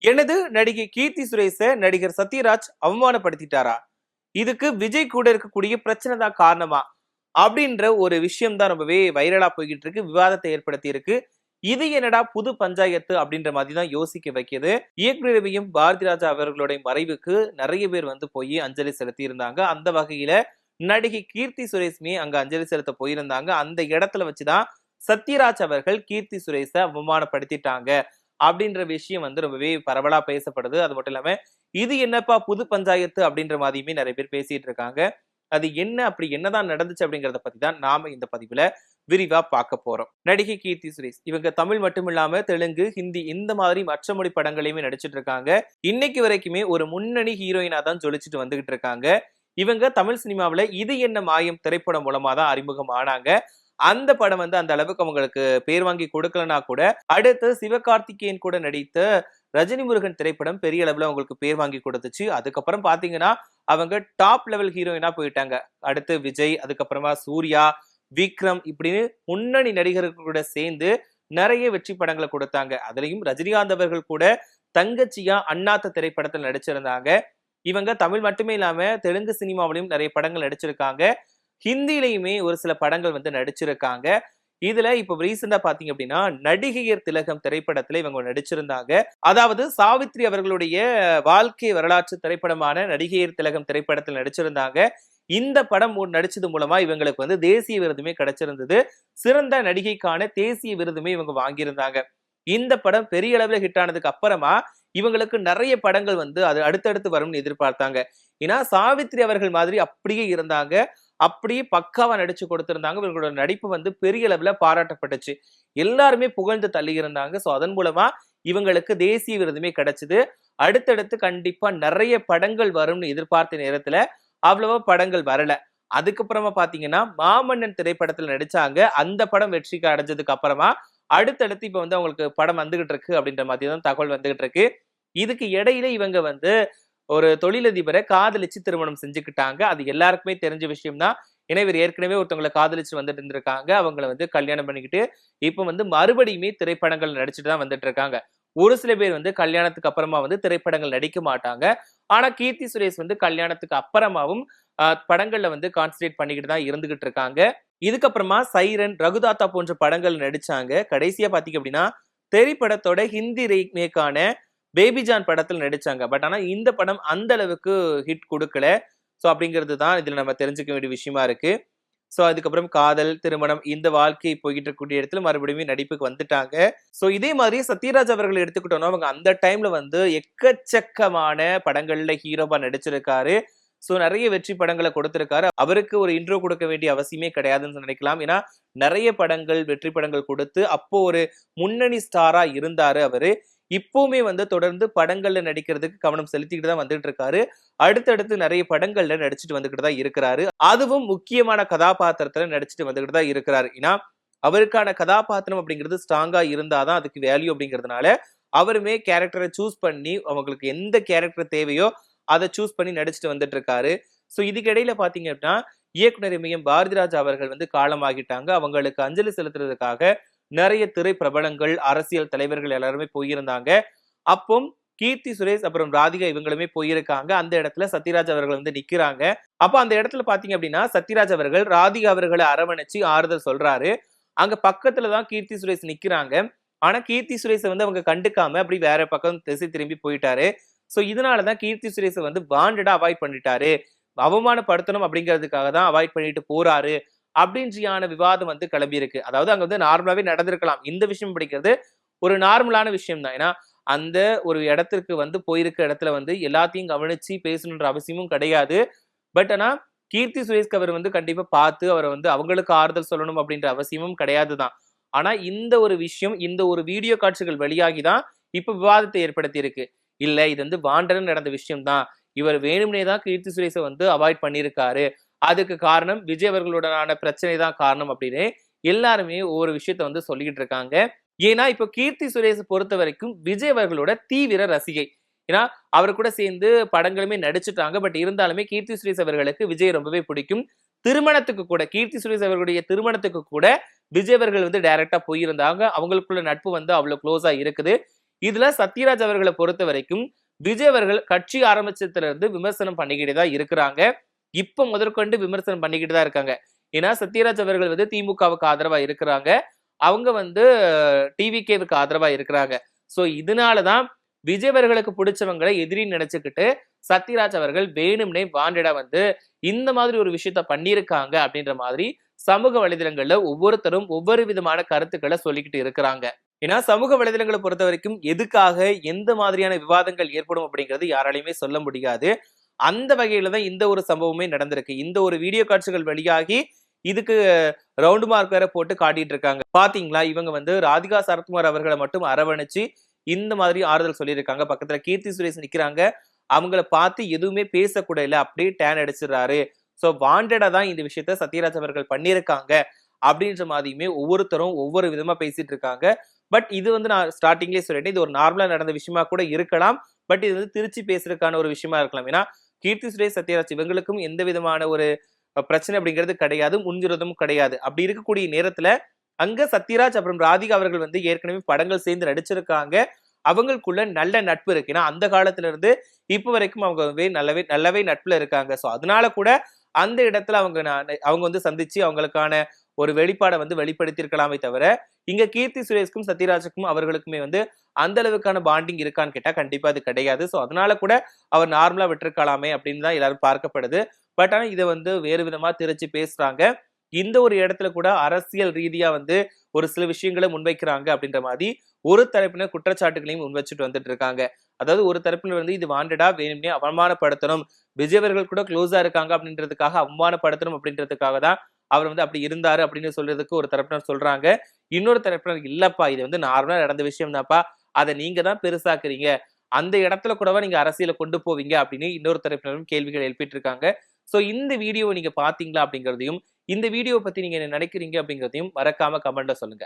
எனது நடிகை கீர்த்தி சுரேஷ நடிகர் சத்யராஜ் அவமானப்படுத்திட்டாரா? இதுக்கு விஜய் கூட இருக்கக்கூடிய பிரச்சனை தான் காரணமா? அப்படின்ற ஒரு விஷயம் தான் ரொம்பவே வைரலா போய்கிட்டு இருக்கு. விவாதத்தை ஏற்படுத்தி இருக்கு. இது என்னடா புது பஞ்சாயத்து அப்படின்ற மாதிரி தான் யோசிக்க வைக்குது. இயக்குனர் ரவியும் பாரதி ராஜா அவர்களுடைய மறைவுக்கு நிறைய பேர் வந்து போய் அஞ்சலி செலுத்தி இருந்தாங்க. அந்த வகையில நடிகை கீர்த்தி சுரேஷ்மே அங்க அஞ்சலி செலுத்த போயிருந்தாங்க. அந்த இடத்துல வச்சுதான் சத்யராஜ் அவர்கள் கீர்த்தி சுரேஷ அவமானப்படுத்திட்டாங்க அப்படின்ற விஷயம் வந்து ரொம்பவே பரவலா பேசப்படுது. அது மட்டும் இல்லாம இது என்னப்பா புது பஞ்சாயத்து அப்படின்ற மாதிரியுமே நிறைய பேர் பேசிட்டு இருக்காங்க. அது என்ன, அப்படி என்னதான் நடந்துச்சு அப்படிங்கறத பத்தி தான் நாம இந்த பதிவுல விரிவா பார்க்க போறோம். நடிகை கீர்த்தி சுரேஷ் இவங்க தமிழ் மட்டும் இல்லாம தெலுங்கு, ஹிந்தி இந்த மாதிரி மற்ற மொழி படங்களையுமே நடிச்சிட்டு இருக்காங்க. இன்னைக்கு வரைக்குமே ஒரு முன்னணி ஹீரோயினா தான் ஜொலிச்சுட்டு வந்துகிட்டு இருக்காங்க. இவங்க தமிழ் சினிமாவில இது என்ன மாயம் திரைப்படம் மூலமா தான் அறிமுகம் ஆனாங்க. அந்த படம் வந்து அந்த அளவுக்கு அவங்களுக்கு பேர் வாங்கி கொடுக்கலனா கூட அடுத்து சிவகார்த்திகேயன் கூட நடித்த ரஜினி முருகன் திரைப்படம் பெரிய அளவுல அவங்களுக்கு பேர் வாங்கி கொடுத்துச்சு. அதுக்கப்புறம் பாத்தீங்கன்னா அவங்க டாப் லெவல் ஹீரோயினா போயிட்டாங்க. அடுத்து விஜய், அதுக்கப்புறமா சூர்யா, விக்ரம் இப்படின்னு முன்னணி நடிகர்கள் கூட சேர்ந்து நிறைய வெற்றி படங்களை கொடுத்தாங்க. அதுலயும் ரஜினிகாந்த் அவர்கள் கூட தங்கச்சியா அண்ணாத்த திரைப்படத்தில் நடிச்சிருந்தாங்க. இவங்க தமிழ் மட்டுமே இல்லாம தெலுங்கு சினிமாவிலையும் நிறைய படங்கள் நடிச்சிருக்காங்க. ஹிந்திலையுமே ஒரு சில படங்கள் வந்து நடிச்சிருக்காங்க. இதுல இப்ப ரீசெண்டா பாத்தீங்க அப்படின்னா நடிகையர் திலகம் திரைப்படத்துல இவங்க நடிச்சிருந்தாங்க. அதாவது சாவித்ரி அவர்களுடைய வாழ்க்கை வரலாற்று திரைப்படமான நடிகையர் திலகம் திரைப்படத்தில் நடிச்சிருந்தாங்க. இந்த படம் நடிச்சது மூலமா இவங்களுக்கு வந்து தேசிய விருதுமே கிடைச்சிருந்தது. சிறந்த நடிகைக்கான தேசிய விருதுமே இவங்க வாங்கியிருந்தாங்க. இந்த படம் பெரிய அளவுல ஹிட் ஆனதுக்கு அப்புறமா இவங்களுக்கு நிறைய படங்கள் வந்து அது அடுத்தடுத்து வரும்னு எதிர்பார்த்தாங்க. ஏன்னா சாவித்ரி அவர்கள் மாதிரி அப்படியே இருந்தாங்க. அப்படியே பக்காவா நடிச்சு கொடுத்திருந்தாங்க. இவங்களோட நடிப்பு வந்து பெரிய அளவுல பாராட்டப்பட்டுச்சு. எல்லாருமே புகழ்ந்து தள்ளி இருந்தாங்க. சோ அதன் மூலமா இவங்களுக்கு தேசிய விருதுமே கிடைச்சது. அடுத்தடுத்து கண்டிப்பா நிறைய படங்கள் வரும்னு எதிர்பார்த்த நேரத்துல அவ்வளவா படங்கள் வரல. அதுக்கப்புறமா பாத்தீங்கன்னா மாமன்னன் திரைப்படத்துல நடிச்சாங்க. அந்த படம் வெற்றிக்கு அடைஞ்சதுக்கு அப்புறமா அடுத்தடுத்து இப்ப வந்து அவங்களுக்கு படம் வந்துகிட்டு இருக்கு அப்படின்ற மாதிரி தான் தகவல் வந்துகிட்டு இருக்கு. இதுக்கு இடையில இவங்க வந்து ஒரு தொழிலதிபரை காதலிச்சு திருமணம் செஞ்சுக்கிட்டாங்க. அது எல்லாருக்குமே தெரிஞ்ச விஷயம் தான். ஏன்னா இவர் ஏற்கனவே ஒருத்தவங்களை காதலிச்சு வந்துட்டு இருந்திருக்காங்க. அவங்கள வந்து கல்யாணம் பண்ணிக்கிட்டு இப்ப வந்து மறுபடியுமே திரைப்படங்கள் நடிச்சுட்டு தான் வந்துட்டு இருக்காங்க. ஒரு சில பேர் வந்து கல்யாணத்துக்கு அப்புறமா வந்து திரைப்படங்கள் நடிக்க மாட்டாங்க. ஆனா கீர்த்தி சுரேஷ் வந்து கல்யாணத்துக்கு அப்புறமாவும் படங்கள்ல வந்து கான்சன்ட்ரேட் பண்ணிக்கிட்டு தான் இருந்துகிட்டு இருக்காங்க. இதுக்கப்புறமா சைரன், ரகுதாத்தா போன்ற படங்கள் நடிச்சாங்க. கடைசியா பாத்தீங்க அப்படின்னா திரைப்படத்தோட ஹிந்தி ரீமேக்கான பேபி ஜான் படத்தில் நடிச்சாங்க. பட் ஆனா இந்த படம் அந்த அளவுக்கு ஹிட் கொடுக்கல. சோ அப்படிங்கிறது தான் இதுல நம்ம தெரிஞ்சுக்க வேண்டிய விஷயமா இருக்கு. சோ அதுக்கப்புறம் காதல், திருமணம் இந்த வாழ்க்கை போய்கிட்டு இருக்கக்கூடிய இடத்துல மறுபடியும் நடிப்புக்கு வந்துட்டாங்க. சோ இதே மாதிரி சத்யராஜ் அவர்கள் எடுத்துக்கிட்டோம்னா அவங்க அந்த டைம்ல வந்து எக்கச்சக்கமான படங்கள்ல ஹீரோவா நடிச்சிருக்காரு. சோ நிறைய வெற்றி படங்களை கொடுத்திருக்காரு. அவருக்கு ஒரு இன்ட்ரோ கொடுக்க வேண்டிய அவசியமே கிடையாதுன்னு நினைக்கலாம். ஏன்னா நிறைய படங்கள் வெற்றி படங்கள் கொடுத்து அப்போ ஒரு முன்னணி ஸ்டாரா இருந்தாரு அவரு. இப்பவுமே வந்து தொடர்ந்து படங்கள்ல நடிக்கிறதுக்கு கவனம் செலுத்திக்கிட்டு தான் வந்துட்டு இருக்காரு. அடுத்தடுத்து நிறைய படங்கள்ல நடிச்சுட்டு வந்துகிட்டு தான் இருக்கிறாரு. அதுவும் முக்கியமான கதாபாத்திரத்துல நடிச்சுட்டு வந்துகிட்டு தான் இருக்கிறாரு. ஏன்னா அவருக்கான கதாபாத்திரம் அப்படிங்கிறது ஸ்ட்ராங்கா இருந்தாதான் அதுக்கு வேல்யூ அப்படிங்கிறதுனால அவருமே கேரக்டரை சூஸ் பண்ணி அவங்களுக்கு எந்த கேரக்டர் தேவையோ அதை சூஸ் பண்ணி நடிச்சுட்டு வந்துட்டு இருக்காரு. சோ இதுக்கு இடையில பாத்தீங்க அப்படின்னா இயக்குனர் இமயம் பாரதிராஜா அவர்கள் வந்து காலமாகிட்டாங்க. அவங்களுக்கு அஞ்சலி செலுத்துறதுக்காக நிறைய திரை பிரபலங்கள், அரசியல் தலைவர்கள் எல்லாருமே போயிருந்தாங்க. அப்போ கீர்த்தி சுரேஷ் அப்புறம் ராதிகா இவங்களுமே போயிருக்காங்க. அந்த இடத்துல சத்யராஜ் அவர்கள் வந்து நிக்கிறாங்க. அப்ப அந்த இடத்துல பாத்தீங்க அப்படின்னா சத்யராஜ் அவர்கள் ராதிகா அவர்களை அரவணைச்சு ஆறுதல் சொல்றாரு. அங்க பக்கத்துல தான் கீர்த்தி சுரேஷ் நிக்கிறாங்க. ஆனா கீர்த்தி சுரேஷ வந்து அவங்க கண்டுக்காம அப்படி வேற பக்கம் திசை திரும்பி போயிட்டாரு. சோ இதனாலதான் கீர்த்தி சுரேஷ வந்து வாண்டடா அவாய்ட் பண்ணிட்டாரு. அவமானப்படுத்தணும் அப்படிங்கிறதுக்காக தான் அவாய்ட் பண்ணிட்டு போறாரு அப்படின்றியான விவாதம் வந்து கிளம்பி இருக்கு. அதாவது அங்க வந்து நார்மலாவே நடந்திருக்கலாம். இந்த விஷயம் படிக்கிறது ஒரு நார்மலான விஷயம் தான். ஏன்னா அந்த ஒரு இடத்திற்கு வந்து போயிருக்க இடத்துல வந்து எல்லாத்தையும் கவனிச்சு பேசணுன்ற அவசியமும் கிடையாது. பட் ஆனா கீர்த்தி சுரேஷ்க்கு அவர் வந்து கண்டிப்பா பார்த்து அவரை வந்து அவங்களுக்கு ஆறுதல் சொல்லணும் அப்படின்ற அவசியமும் கிடையாது தான். ஆனா இந்த ஒரு விஷயம், இந்த ஒரு வீடியோ காட்சிகள் வெளியாகி தான் இப்ப விவாதத்தை ஏற்படுத்தி இருக்கு. இல்ல இது வந்து வாண்டர்ன்னு நடந்த விஷயம் தான். இவர் வேணும்னே தான் கீர்த்தி சுரேஷ வந்து அவாய்ட் பண்ணியிருக்காரு. அதுக்கு காரணம் விஜய் அவர்களுடனான பிரச்சனை தான் காரணம் அப்படின்னு எல்லாருமே ஒவ்வொரு விஷயத்த வந்து சொல்லிக்கிட்டு இருக்காங்க. ஏன்னா இப்ப கீர்த்தி சுரேஷ் பொறுத்த வரைக்கும் விஜய் அவர்களோட தீவிர ரசிகை. ஏன்னா அவர் கூட சேர்ந்து படங்களுமே நடிச்சுட்டாங்க. பட் இருந்தாலுமே கீர்த்தி சுரேஷ் அவர்களுக்கு விஜய் ரொம்பவே பிடிக்கும். திருமணத்துக்கு கூட கீர்த்தி சுரேஷ் அவர்களுடைய திருமணத்துக்கு கூட விஜய் அவர்கள் வந்து டைரக்டா போயிருந்தாங்க. அவங்களுக்குள்ள நட்பு வந்து அவ்வளவு க்ளோஸா இருக்குது. இதுல சத்யராஜ் அவர்களை பொறுத்த வரைக்கும் விஜய் அவர்கள் கட்சி ஆரம்பிச்சதுல இருந்து விமர்சனம் பண்ணிக்கிட்டே தான் இருக்கிறாங்க. இப்ப முதற்கொண்டு விமர்சனம் பண்ணிக்கிட்டு தான் இருக்காங்க. ஏன்னா சத்யராஜ் அவர்கள் வந்து திமுகவுக்கு ஆதரவா இருக்கிறாங்க. அவங்க வந்து டிவிகேவுக்கு ஆதரவா இருக்கிறாங்க. சோ இதனாலதான் விஜய் அவர்களுக்கு பிடிச்சவங்களை எதிரின்னு நினைச்சுக்கிட்டு சத்யராஜ் அவர்கள் வேணும்னே வாண்டடா வந்து இந்த மாதிரி ஒரு விஷயத்த பண்ணியிருக்காங்க அப்படின்ற மாதிரி சமூக வலைதளங்கள்ல ஒவ்வொருத்தரும் ஒவ்வொரு விதமான கருத்துக்களை சொல்லிக்கிட்டு இருக்கிறாங்க. ஏன்னா சமூக வலைதளங்களை பொறுத்த வரைக்கும் எதுக்காக எந்த மாதிரியான விவாதங்கள் ஏற்படும் அப்படிங்கிறது யாராலையுமே சொல்ல முடியாது. அந்த வகையில தான் இந்த ஒரு சம்பவமே நடந்திருக்கு. இந்த ஒரு வீடியோ காட்சிகள் வெளியாகி இதுக்கு ரவுண்ட் மார்க் வேற போட்டு காட்டிட்டு இருக்காங்க. பாத்தீங்களா, இவங்க வந்து ராதிகா சரத்குமார் அவர்களை மட்டும் அரவணைச்சு இந்த மாதிரி ஆறுதல் சொல்லியிருக்காங்க. பக்கத்துல கீர்த்தி சுரேஷ் நிக்கிறாங்க. அவங்கள பார்த்து எதுவுமே பேசக்கூட இல்ல, அப்படியே டேன் அடிச்சிடறாரு. சோ வாண்டடா தான் இந்த விஷயத்த சத்யராஜ் அவர்கள் பண்ணியிருக்காங்க அப்படின்ற மாதிரியுமே ஒவ்வொருத்தரும் ஒவ்வொரு விதமா பேசிட்டு இருக்காங்க. பட் இது வந்து நான் ஸ்டார்டிங்லேயே சொல்லிட்டேன், இது ஒரு நார்மலா நடந்த விஷயமா கூட இருக்கலாம். பட் இது வந்து திருச்சி பேசுறதுக்கான ஒரு விஷயமா இருக்கலாம். ஏன்னா கீர்த்தி சுரேஷ், சத்யராஜ் இவங்களுக்கும் எந்த விதமான ஒரு பிரச்சனை அப்படிங்கிறது கிடையாது, முன்விரோதமும் கிடையாது. அப்படி இருக்கக்கூடிய நேரத்துல அங்க சத்யராஜ் அப்புறம் ராதிகா அவர்கள் வந்து ஏற்கனவே படங்கள் சேர்ந்து நடிச்சிருக்காங்க. அவங்களுக்குள்ள நல்ல நட்பு இருக்கு. ஏன்னா அந்த காலத்துல இருந்து இப்ப வரைக்கும் அவங்க நல்லாவே நட்புல இருக்காங்க. சோ அதனால கூட அந்த இடத்துல அவங்க வந்து சந்திச்சு அவங்களுக்கான ஒரு வெளிப்பாடை வந்து வெளிப்படுத்தி இருக்கலாமே தவிர, இங்க கீர்த்தி சுரேஷ்க்கும் சத்யராஜுக்கும் அவர்களுக்குமே வந்து அந்த அளவுக்கான பாண்டிங் இருக்கான்னு கேட்டா கண்டிப்பா அது கிடையாது. சோ அதனால கூட அவர் நார்மலா விட்டுருக்கலாமே அப்படின்னு தான் எல்லாரும் பார்க்கப்படுது. பட் ஆனா இதை வந்து வேறு விதமா திரிச்சு பேசுறாங்க. இந்த ஒரு இடத்துல கூட அரசியல் ரீதியா வந்து ஒரு சில விஷயங்களை முன்வைக்கிறாங்க அப்படின்ற மாதிரி ஒரு தரப்பினர் குற்றச்சாட்டுகளையும் முன் வச்சுட்டு வந்துட்டு இருக்காங்க. அதாவது ஒரு தரப்பினர் வந்து இது வாண்டடா வேணும்னே அவமானப்படுத்தணும், விஜய் அவர்கள் கூட க்ளோஸா இருக்காங்க அப்படின்றதுக்காக அவமானப்படுத்தணும் அப்படின்றதுக்காக தான் அவர் வந்து அப்படி இருந்தாரு அப்படின்னு சொல்றதுக்கு ஒரு தரப்பினர் சொல்றாங்க. இன்னொரு தரப்பினர் இல்லப்பா, இது வந்து நார்மலா நடந்த விஷயம் தான்ப்பா, அதை நீங்க தான் பெருசாக்குறீங்க, அந்த இடத்துல கூடவா நீங்க அரசியலை கொண்டு போவீங்க அப்படின்னு இன்னொரு தரப்பினரும் கேள்விகள் எழுப்பிட்டு இருக்காங்க. சோ இந்த வீடியோவை நீங்க பாத்தீங்களா அப்படிங்கிறதையும், இந்த வீடியோவை பத்தி நீங்க என்ன நினைக்கிறீங்க அப்படிங்கிறதையும் மறக்காம கமெண்ட்ல சொல்லுங்க.